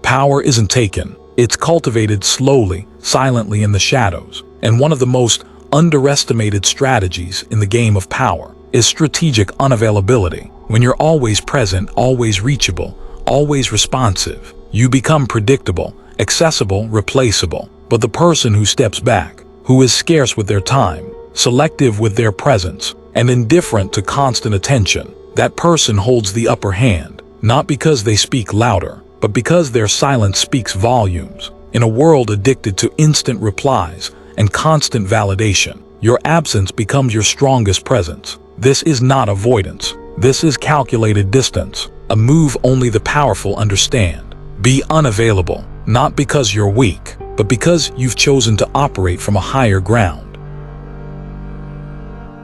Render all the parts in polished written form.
Power isn't taken. It's cultivated slowly, silently in the shadows. And one of the most underestimated strategies in the game of power is strategic unavailability. When you're always present, always reachable, always responsive, you become predictable, accessible, replaceable. But the person who steps back, who is scarce with their time, selective with their presence, and indifferent to constant attention, that person holds the upper hand, not because they speak louder, but because their silence speaks volumes. In a world addicted to instant replies and constant validation, your absence becomes your strongest presence. This is not avoidance. This is calculated distance, a move only the powerful understand. Be unavailable, not because you're weak, but because you've chosen to operate from a higher ground.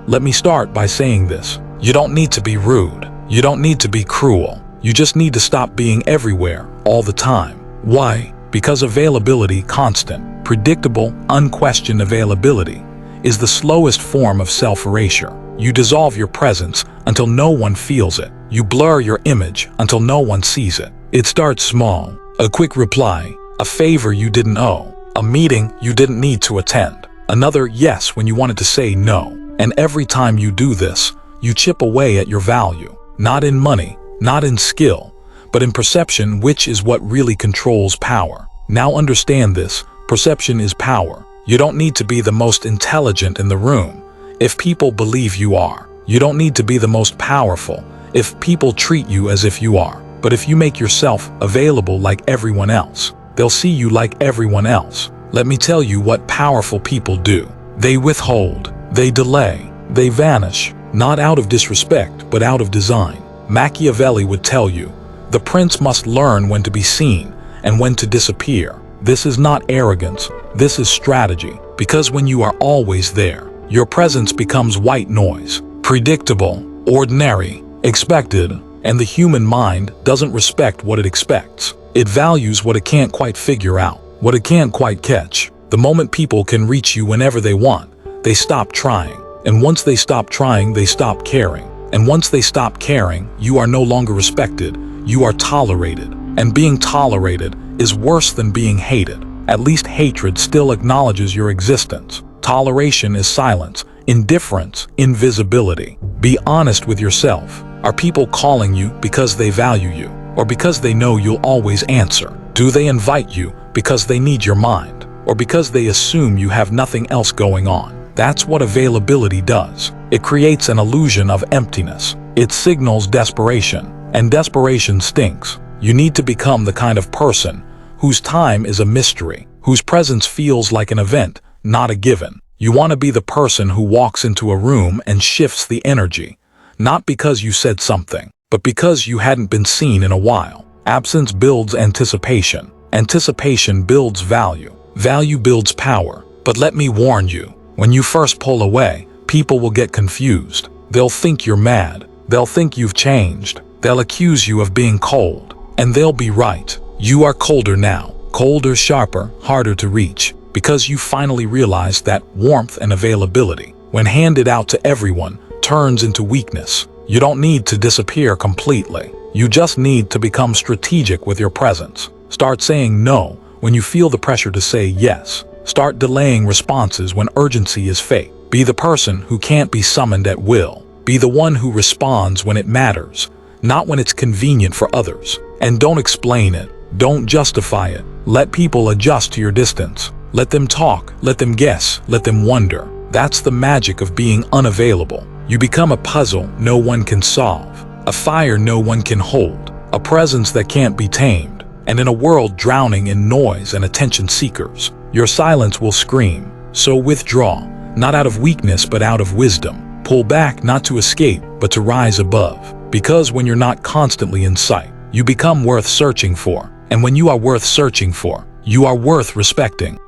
Let me start by saying this. You don't need to be rude. You don't need to be cruel. You just need to stop being everywhere, all the time. Why? Because availability, constant, predictable, unquestioned availability, is the slowest form of self-erasure. You dissolve your presence until no one feels it. You blur your image until no one sees it. It starts small. A quick reply, a favor you didn't owe, a meeting you didn't need to attend, another yes when you wanted to say no. And every time you do this, you chip away at your value, not in money, not in skill, but in perception, which is what really controls power. Now understand this, perception is power. You don't need to be the most intelligent in the room if people believe you are. You don't need to be the most powerful if people treat you as if you are. But if you make yourself available like everyone else, they'll see you like everyone else. Let me tell you what powerful people do. They withhold, they delay, they vanish, not out of disrespect, but out of design. Machiavelli would tell you, the prince must learn when to be seen and when to disappear. This is not arrogance, this is strategy, because when you are always there, your presence becomes white noise, predictable, ordinary, expected, and the human mind doesn't respect what it expects. It values what it can't quite figure out, what it can't quite catch. The moment people can reach you whenever they want, they stop trying. And once they stop trying, they stop caring. And once they stop caring, you are no longer respected, you are tolerated. And being tolerated is worse than being hated. At least hatred still acknowledges your existence. Toleration is silence, indifference, invisibility. Be honest with yourself. Are people calling you because they value you, or because they know you'll always answer? Do they invite you because they need your mind, or because they assume you have nothing else going on? That's what availability does. It creates an illusion of emptiness. It signals desperation, and desperation stinks. You need to become the kind of person whose time is a mystery, whose presence feels like an event, not a given. You want to be the person who walks into a room and shifts the energy, not because you said something, but because you hadn't been seen in a while. Absence builds anticipation. Anticipation builds value. Value builds power. But let me warn you, when you first pull away, people will get confused. They'll think you're mad. They'll think you've changed. They'll accuse you of being cold. And they'll be right. You are colder now. Colder, sharper, harder to reach. Because you finally realize that warmth and availability, when handed out to everyone, turns into weakness. You don't need to disappear completely. You just need to become strategic with your presence. Start saying no when you feel the pressure to say yes. Start delaying responses when urgency is fake. Be the person who can't be summoned at will. Be the one who responds when it matters, not when it's convenient for others. And don't explain it. Don't justify it. Let people adjust to your distance. Let them talk, let them guess, let them wonder. That's the magic of being unavailable. You become a puzzle no one can solve, a fire no one can hold, a presence that can't be tamed. And in a world drowning in noise and attention seekers, your silence will scream. So withdraw, not out of weakness but out of wisdom. Pull back not to escape but to rise above. Because when you're not constantly in sight, you become worth searching for. And when you are worth searching for, you are worth respecting.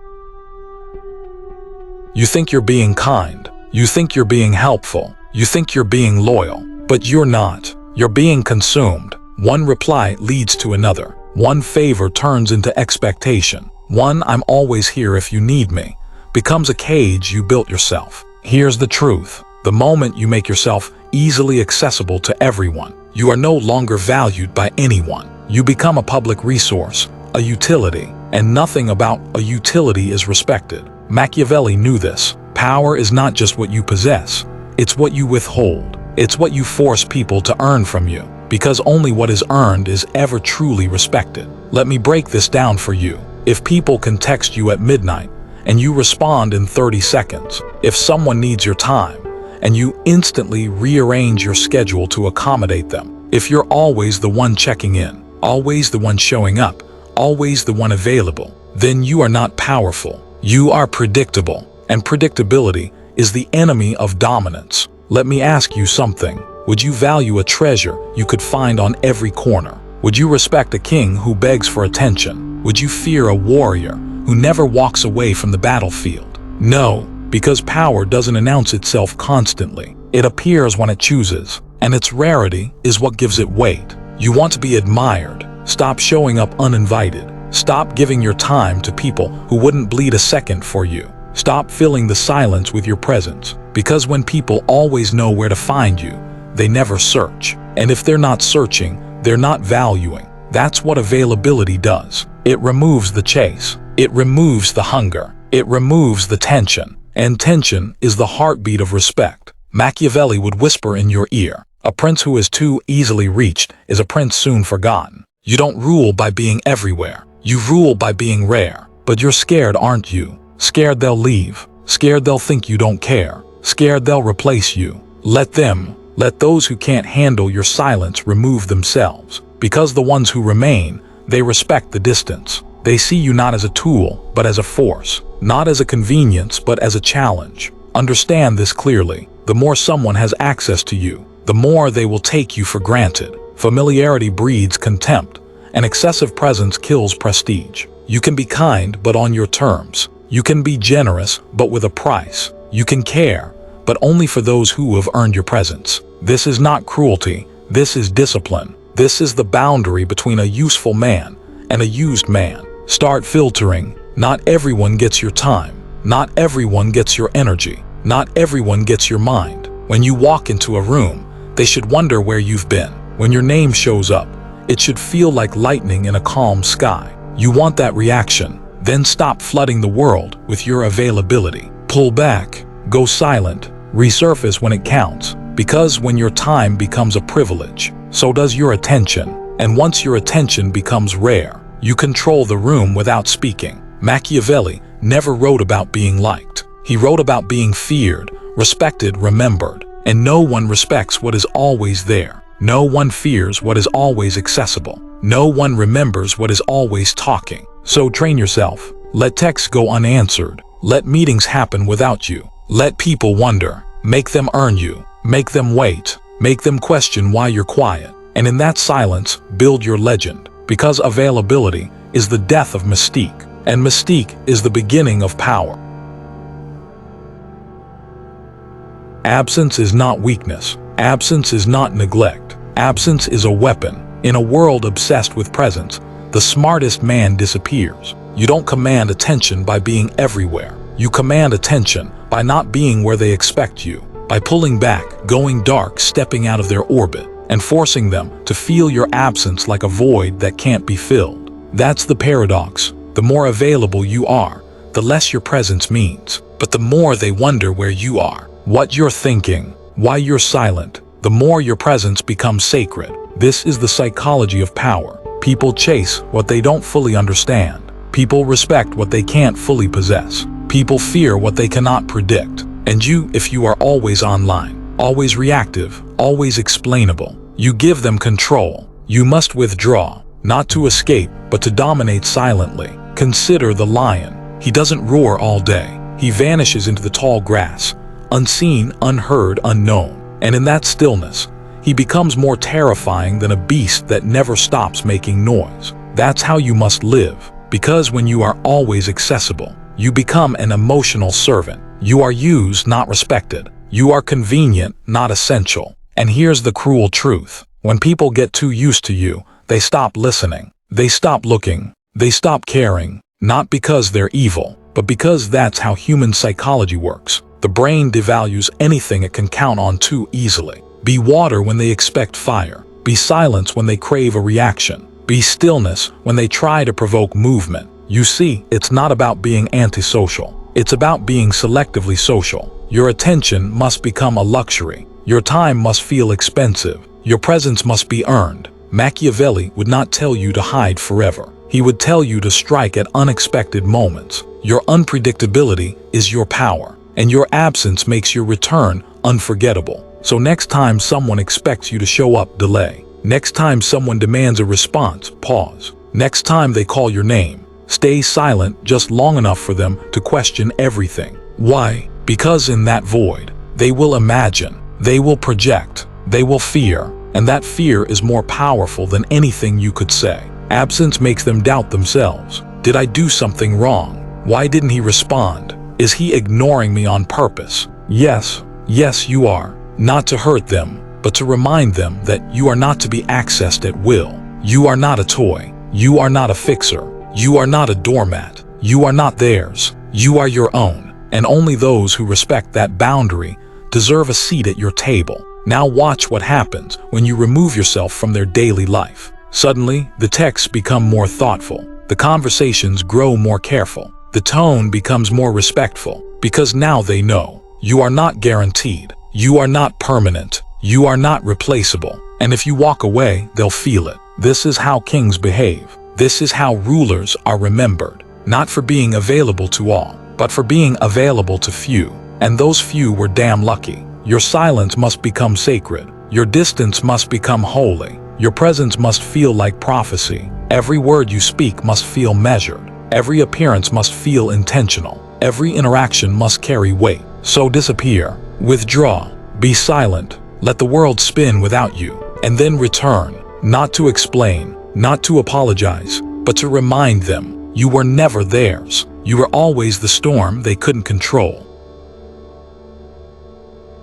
You think you're being kind. You think you're being helpful. You think you're being loyal. But you're not. You're being consumed. One reply leads to another. One favor turns into expectation. One "I'm always here if you need me" becomes a cage you built yourself. Here's the truth. The moment you make yourself easily accessible to everyone, you are no longer valued by anyone. You become a public resource, a utility, and nothing about a utility is respected. Machiavelli knew this. Power is not just what you possess, it's what you withhold. It's what you force people to earn from you, because only what is earned is ever truly respected. Let me break this down for you. If people can text you at midnight and you respond in 30 seconds, if someone needs your time and you instantly rearrange your schedule to accommodate them, if you're always the one checking in, always the one showing up, always the one available, then you are not powerful. You are predictable, and predictability is the enemy of dominance. Let me ask you something. Would you value a treasure you could find on every corner? Would you respect a king who begs for attention? Would you fear a warrior who never walks away from the battlefield? No, because power doesn't announce itself constantly. It appears when it chooses, and its rarity is what gives it weight. You want to be admired. Stop showing up uninvited. Stop giving your time to people who wouldn't bleed a second for you. Stop filling the silence with your presence, because when people always know where to find you, they never search. And if they're not searching, they're not valuing. That's what availability does. It removes the chase. It removes the hunger. It removes the tension. And tension is the heartbeat of respect. Machiavelli would whisper in your ear, "A prince who is too easily reached is a prince soon forgotten." You don't rule by being everywhere. You rule by being rare. But you're scared, aren't you? Scared they'll leave. Scared they'll think you don't care. Scared they'll replace you. Let those who can't handle your silence remove themselves. Because the ones who remain, they respect the distance. They see you not as a tool, but as a force. Not as a convenience, but as a challenge. Understand this clearly. The more someone has access to you, the more they will take you for granted. Familiarity breeds contempt, and excessive presence kills prestige. You can be kind, but on your terms. You can be generous, but with a price. You can care, but only for those who have earned your presence. This is not cruelty. This is discipline. This is the boundary between a useful man and a used man. Start filtering. Not everyone gets your time. Not everyone gets your energy. Not everyone gets your mind. When you walk into a room, they should wonder where you've been. When your name shows up, it should feel like lightning in a calm sky. You want that reaction. Then stop flooding the world with your availability. Pull back. Go silent. Resurface when it counts. Because when your time becomes a privilege, so does your attention. And once your attention becomes rare, you control the room without speaking. Machiavelli never wrote about being liked. He wrote about being feared, respected, remembered. And no one respects what is always there. No one fears what is always accessible. No one remembers what is always talking. So train yourself. Let texts go unanswered. Let meetings happen without you. Let people wonder. Make them earn you. Make them wait. Make them question why you're quiet. And in that silence, build your legend. Because availability is the death of mystique. And mystique is the beginning of power. Absence is not weakness. Absence is not neglect. Absence is a weapon. In a world obsessed with presence, the smartest man disappears. You don't command attention by being everywhere. You command attention by not being where they expect you, by pulling back, going dark, stepping out of their orbit, and forcing them to feel your absence like a void that can't be filled. That's the paradox. The more available you are, the less your presence means. But the more they wonder where you are, what you're thinking, why you're silent, the more your presence becomes sacred. This is the psychology of power. People chase what they don't fully understand. People respect what they can't fully possess. People fear what they cannot predict. And you, if you are always online, always reactive, always explainable, you give them control. You must withdraw, not to escape, but to dominate silently. Consider the lion. He doesn't roar all day. He vanishes into the tall grass, unseen, unheard, unknown. And in that stillness, he becomes more terrifying than a beast that never stops making noise. That's how you must live, because when you are always accessible, you become an emotional servant. You are used, not respected. You are convenient, not essential. And here's the cruel truth. When people get too used to you, they stop listening. They stop looking. They stop caring. Not because they're evil, but because that's how human psychology works. The brain devalues anything it can count on too easily. Be water when they expect fire. Be silence when they crave a reaction. Be stillness when they try to provoke movement. You see, it's not about being antisocial. It's about being selectively social. Your attention must become a luxury. Your time must feel expensive. Your presence must be earned. Machiavelli would not tell you to hide forever. He would tell you to strike at unexpected moments. Your unpredictability is your power, and your absence makes your return unforgettable. So next time someone expects you to show up, delay. Next time someone demands a response, pause. Next time they call your name, stay silent just long enough for them to question everything. Why? Because in that void, they will imagine, they will project, they will fear, and that fear is more powerful than anything you could say. Absence makes them doubt themselves. Did I do something wrong? Why didn't he respond? Is he ignoring me on purpose? Yes, you are. Not to hurt them, but to remind them that you are not to be accessed at will. You are not a toy. You are not a fixer. You are not a doormat. You are not theirs. You are your own. And only those who respect that boundary deserve a seat at your table. Now watch what happens when you remove yourself from their daily life. Suddenly, the texts become more thoughtful. The conversations grow more careful. The tone becomes more respectful, because now they know you are not guaranteed. You are not permanent. You are not replaceable. And if you walk away, they'll feel it. This is how kings behave. This is how rulers are remembered. Not for being available to all, but for being available to few. And those few were damn lucky. Your silence must become sacred. Your distance must become holy. Your presence must feel like prophecy. Every word you speak must feel measured. Every appearance must feel intentional. Every interaction must carry weight. So disappear. Withdraw. Be silent. Let the world spin without you. And then return. Not to explain. Not to apologize. But to remind them you were never theirs. You were always the storm they couldn't control.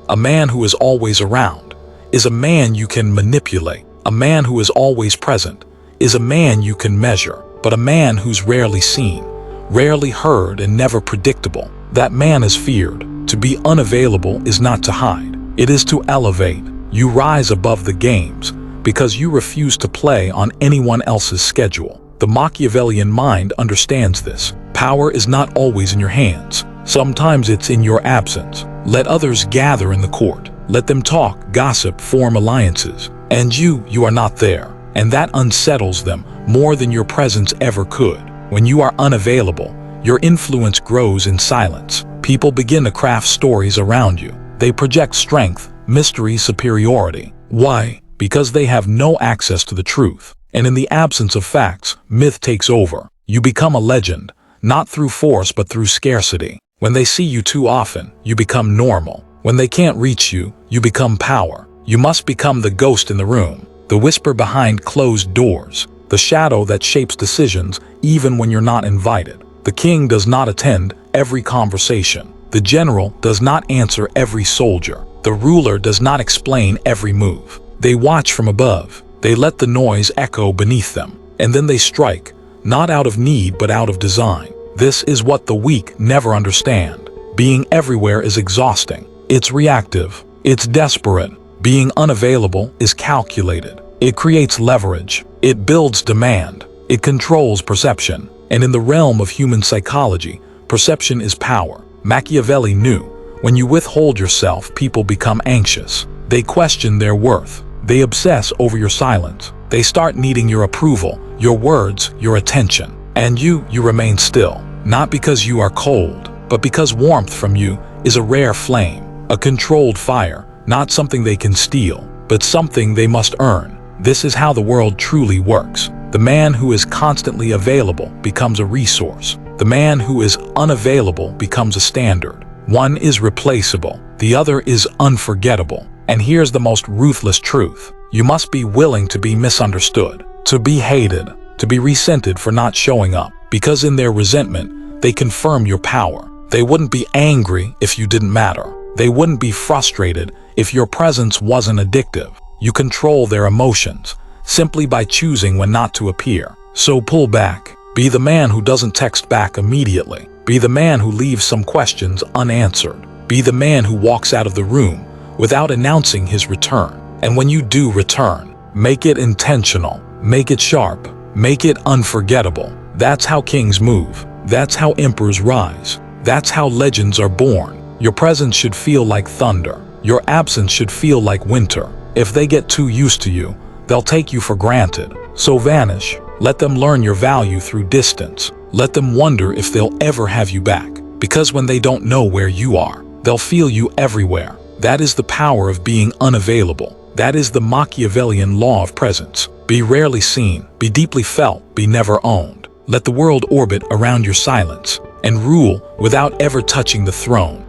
A man who is always around is a man you can manipulate. A man who is always present is a man you can measure. But a man who's rarely seen, rarely heard, and never predictable, that man is feared. To be unavailable is not to hide. It is to elevate. You rise above the games because you refuse to play on anyone else's schedule. The Machiavellian mind understands this. Power is not always in your hands. Sometimes it's in your absence. Let others gather in the court. Let them talk, gossip, form alliances. And you are not there. And that unsettles them more than your presence ever could. When you are unavailable, your influence grows in silence. People begin to craft stories around you. They project strength, mystery, superiority. Why? Because they have no access to the truth. And in the absence of facts, myth takes over. You become a legend, not through force but through scarcity. When they see you too often, you become normal. When they can't reach you, you become power. You must become the ghost in the room, the whisper behind closed doors, the shadow that shapes decisions even when you're not invited. The king does not attend every conversation. The general does not answer every soldier. The ruler does not explain every move. They watch from above. They let the noise echo beneath them. And then they strike, not out of need but out of design. This is what the weak never understand. Being everywhere is exhausting. It's reactive. It's desperate. Being unavailable is calculated. It creates leverage. It builds demand. It controls perception. And in the realm of human psychology, perception is power. Machiavelli knew, when you withhold yourself, people become anxious. They question their worth. They obsess over your silence. They start needing your approval, your words, your attention. And you remain still. Not because you are cold, but because warmth from you is a rare flame, a controlled fire, not something they can steal, but something they must earn. This is how the world truly works. The man who is constantly available becomes a resource. The man who is unavailable becomes a standard. One is replaceable. The other is unforgettable. And here's the most ruthless truth. You must be willing to be misunderstood, to be hated, to be resented for not showing up. Because in their resentment, they confirm your power. They wouldn't be angry if you didn't matter. They wouldn't be frustrated if your presence wasn't addictive. You control their emotions simply by choosing when not to appear. So pull back. Be the man who doesn't text back immediately. Be the man who leaves some questions unanswered. Be the man who walks out of the room without announcing his return. And when you do return, make it intentional. Make it sharp. Make it unforgettable. That's how kings move. That's how emperors rise. That's how legends are born. Your presence should feel like thunder. Your absence should feel like winter. If they get too used to you, they'll take you for granted. So vanish. Let them learn your value through distance. Let them wonder if they'll ever have you back. Because when they don't know where you are, they'll feel you everywhere. That is the power of being unavailable. That is the Machiavellian law of presence. Be rarely seen, be deeply felt, be never owned. Let the world orbit around your silence and rule without ever touching the throne.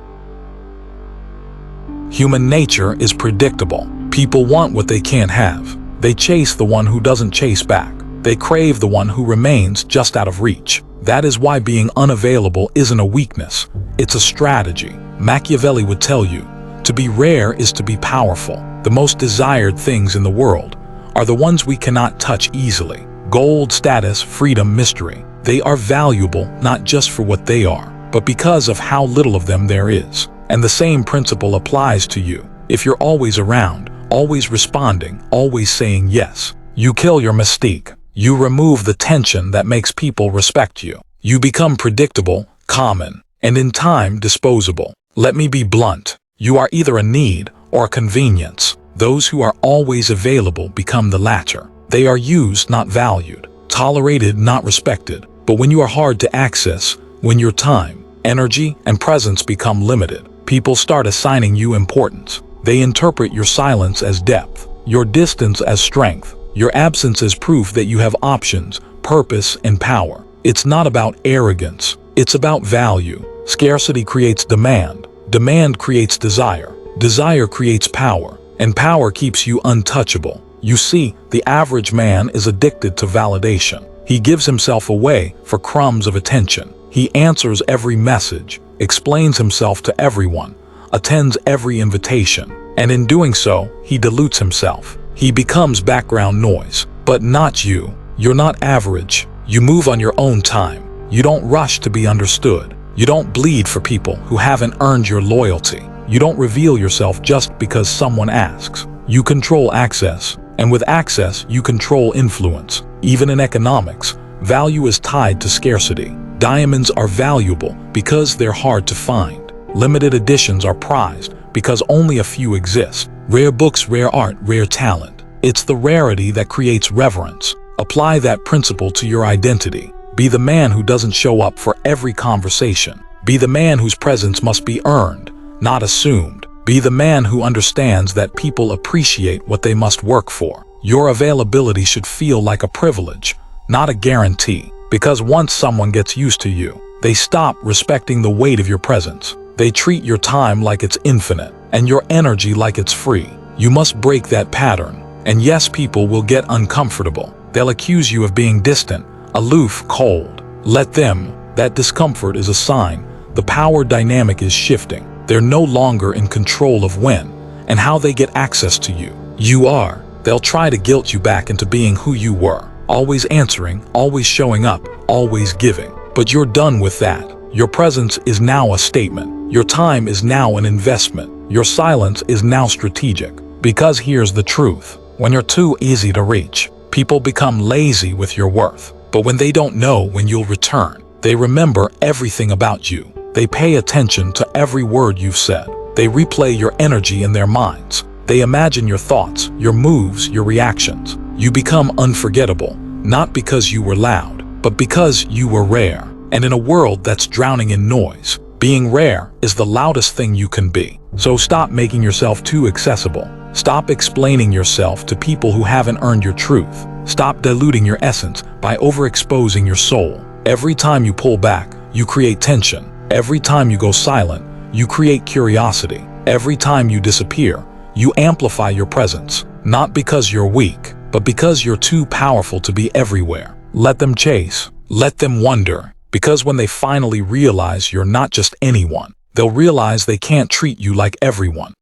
Human nature is predictable. People want what they can't have. They chase the one who doesn't chase back. They crave the one who remains just out of reach. That is why being unavailable isn't a weakness. It's a strategy. Machiavelli would tell you, to be rare is to be powerful. The most desired things in the world are the ones we cannot touch easily. Gold, status, freedom, mystery. They are valuable not just for what they are, but because of how little of them there is. And the same principle applies to you. If you're always around, always responding, always saying yes, you kill your mystique. You remove the tension that makes people respect you. You become predictable, common, and in time disposable. Let me be blunt. You are either a need or a convenience. Those who are always available become the latter. They are used, not valued, tolerated, not respected. But when you are hard to access, when your time, energy, and presence become limited, people start assigning you importance. They interpret your silence as depth, your distance as strength, your absence as proof that you have options, purpose, and power. It's not about arrogance. It's about value. Scarcity creates demand. Demand creates desire. Desire creates power. And power keeps you untouchable. You see, the average man is addicted to validation. He gives himself away for crumbs of attention. He answers every message, explains himself to everyone, attends every invitation. And in doing so, he dilutes himself. He becomes background noise. But not you. You're not average. You move on your own time. You don't rush to be understood. You don't bleed for people who haven't earned your loyalty. You don't reveal yourself just because someone asks. You control access. And with access, you control influence. Even in economics, value is tied to scarcity. Diamonds are valuable because they're hard to find. Limited editions are prized because only a few exist. Rare books, rare art, rare talent. It's the rarity that creates reverence. Apply that principle to your identity. Be the man who doesn't show up for every conversation. Be the man whose presence must be earned, not assumed. Be the man who understands that people appreciate what they must work for. Your availability should feel like a privilege, not a guarantee. Because once someone gets used to you, they stop respecting the weight of your presence. They treat your time like it's infinite, and your energy like it's free. You must break that pattern. And yes, people will get uncomfortable. They'll accuse you of being distant, aloof, cold. Let them. That discomfort is a sign. The power dynamic is shifting. They're no longer in control of when and how they get access to you. You are. They'll try to guilt you back into being who you were. Always answering, always showing up, always giving. But you're done with that. Your presence is now a statement. Your time is now an investment. Your silence is now strategic. Because here's the truth. When you're too easy to reach, people become lazy with your worth. But when they don't know when you'll return, they remember everything about you. They pay attention to every word you've said. They replay your energy in their minds. They imagine your thoughts, your moves, your reactions. You become unforgettable, not because you were loud, but because you were rare. And in a world that's drowning in noise, being rare is the loudest thing you can be. So stop making yourself too accessible. Stop explaining yourself to people who haven't earned your truth. Stop diluting your essence by overexposing your soul. Every time you pull back, you create tension. Every time you go silent, you create curiosity. Every time you disappear, you amplify your presence. Not because you're weak, but because you're too powerful to be everywhere. Let them chase. Let them wonder. Because when they finally realize you're not just anyone, they'll realize they can't treat you like everyone.